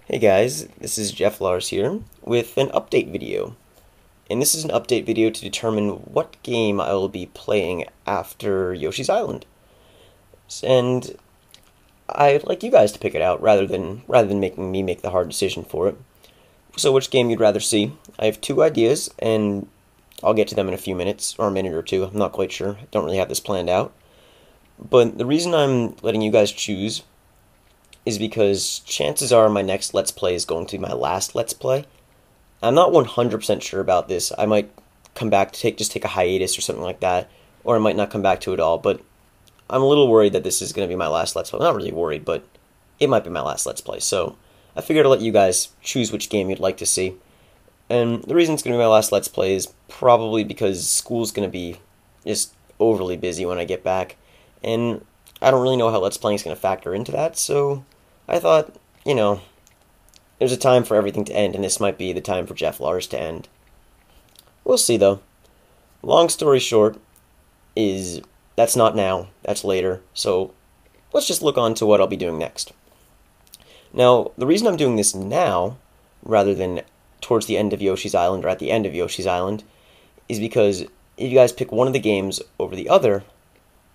Hey guys, this is Jefflarz here with an update video. And this is an update video to determine what game I will be playing after Yoshi's Island. And I'd like you guys to pick it out rather than making me make the hard decision for it. So which game you'd rather see? I have two ideas and I'll get to them in a few minutes or a minute or two. I'm not quite sure. I don't really have this planned out. But the reason I'm letting you guys choose is because chances are my next Let's Play is going to be my last Let's Play. I'm not 100% sure about this. I might come back to just take a hiatus or something like that, or I might not come back to it all, but I'm a little worried that this is going to be my last Let's Play. I'm not really worried, but it might be my last Let's Play, so I figured I'd let you guys choose which game you'd like to see. And the reason it's going to be my last Let's Play is probably because school's going to be just overly busy when I get back, and I don't really know how Let's Playing is going to factor into that, so I thought, there's a time for everything to end, and this might be the time for Jefflarz to end. We'll see, though. Long story short is that's not now, that's later, so let's just look on to what I'll be doing next. Now, the reason I'm doing this now, rather than towards the end of Yoshi's Island or at the end of Yoshi's Island, is because if you guys pick one of the games over the other,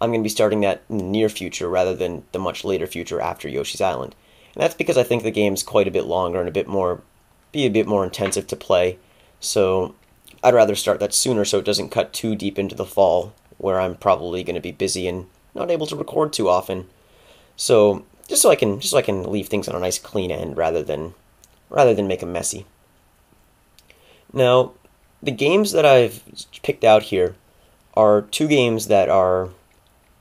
I'm going to be starting that in the near future rather than the much later future after Yoshi's Island. And that's because I think the game's quite a bit longer and a bit more intensive to play. So I'd rather start that sooner so it doesn't cut too deep into the fall where I'm probably going to be busy and not able to record too often. So just so I can leave things on a nice clean end rather than make them messy. Now, the games that I've picked out here are two games that are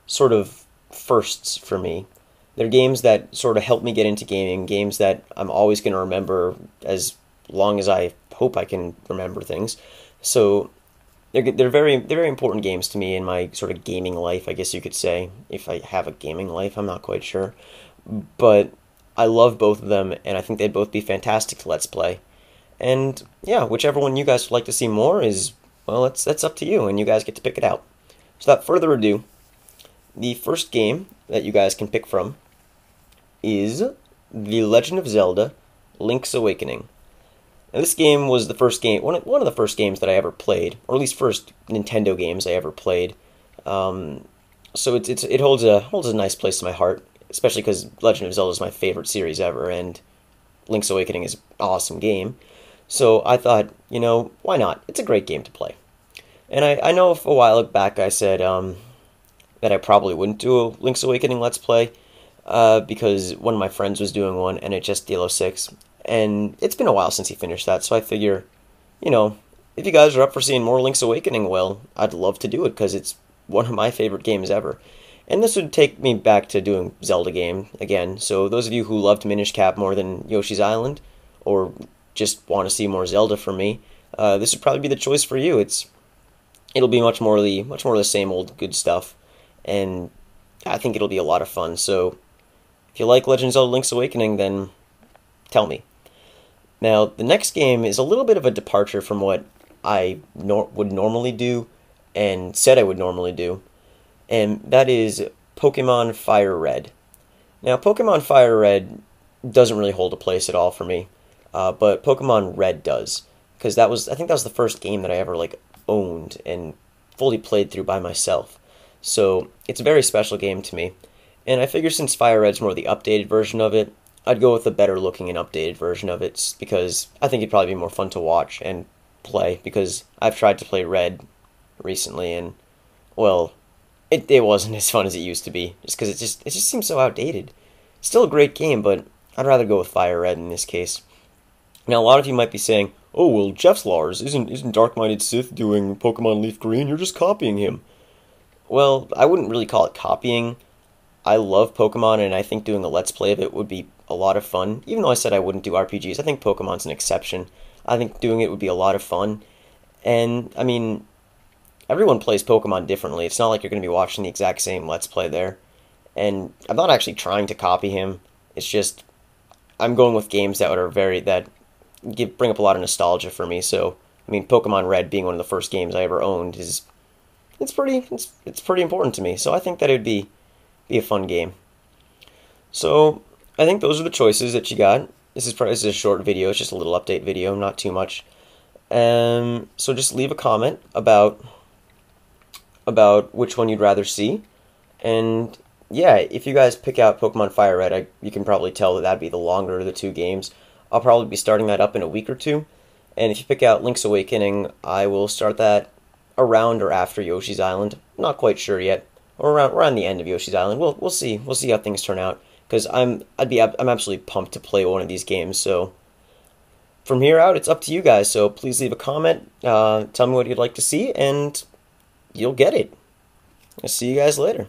sort of firsts for me. They're games that sort of help me get into gaming, games that I'm always going to remember as long as I hope I can remember things. So they're very important games to me in my sort of gaming life, I guess you could say. If I have a gaming life, I'm not quite sure. But I love both of them, and I think they'd both be fantastic to Let's Play. And yeah, whichever one you guys would like to see more is, well, that's up to you, and you guys get to pick it out. So without further ado, the first game that you guys can pick from is The Legend of Zelda: Link's Awakening. Now, this game was the first game, one of the first games that I ever played, or at least first Nintendo games I ever played. So it holds a nice place in my heart, especially because Legend of Zelda is my favorite series ever, and Link's Awakening is an awesome game. So I thought, why not? It's a great game to play. And I know a while back I said that I probably wouldn't do a Link's Awakening Let's Play because one of my friends was doing one, and it just DL6. And it's been a while since he finished that, so I figure, if you guys are up for seeing more Link's Awakening, well, I'd love to do it because it's one of my favorite games ever. And this would take me back to doing Zelda game again, so those of you who loved Minish Cap more than Yoshi's Island, or just want to see more Zelda from me, this would probably be the choice for you. It'll be much more of the same old good stuff, and I think it'll be a lot of fun. So if you like Legend of Zelda: Link's Awakening, then tell me. Now, the next game is a little bit of a departure from what I would normally do and said I would normally do, and that is Pokemon Fire Red. Now, Pokemon Fire Red doesn't really hold a place at all for me, but Pokemon Red does, because I think that was the first game that I ever owned and fully played through by myself. So it's a very special game to me, and I figure since Fire Red's more the updated version of it, I'd go with the better looking and updated version of it, because I think it'd probably be more fun to watch and play, because I've tried to play Red recently, and, well, it wasn't as fun as it used to be, just because it just seems so outdated. Still a great game, but I'd rather go with Fire Red in this case. Now, a lot of you might be saying, oh, well, Jefflarz, isn't Dark-Minded Sith doing Pokemon Leaf Green? You're just copying him. Well, I wouldn't really call it copying. I love Pokemon, and I think doing a Let's Play of it would be a lot of fun. Even though I said I wouldn't do RPGs, I think Pokemon's an exception. I think doing it would be a lot of fun. And, I mean, everyone plays Pokemon differently. It's not like you're going to be watching the exact same Let's Play there. And I'm not actually trying to copy him. It's just, I'm going with games that bring up a lot of nostalgia for me. So, I mean, Pokemon Red being one of the first games I ever owned it's pretty important to me. So I think that it'd be a fun game. So I think those are the choices that you got. this is a short video. It's just a little update video, not too much. So just leave a comment about which one you'd rather see, and yeah, if you guys pick out Pokemon Fire Red, you can probably tell that that'd be the longer of the two games. I'll probably be starting that up in a week or two, and if you pick out Link's Awakening, I will start that around or after Yoshi's Island. Not quite sure yet, or around the end of Yoshi's Island. We'll see how things turn out, because I'm absolutely pumped to play one of these games. So from here out, it's up to you guys. So please leave a comment, tell me what you'd like to see, and you'll get it. I'll see you guys later.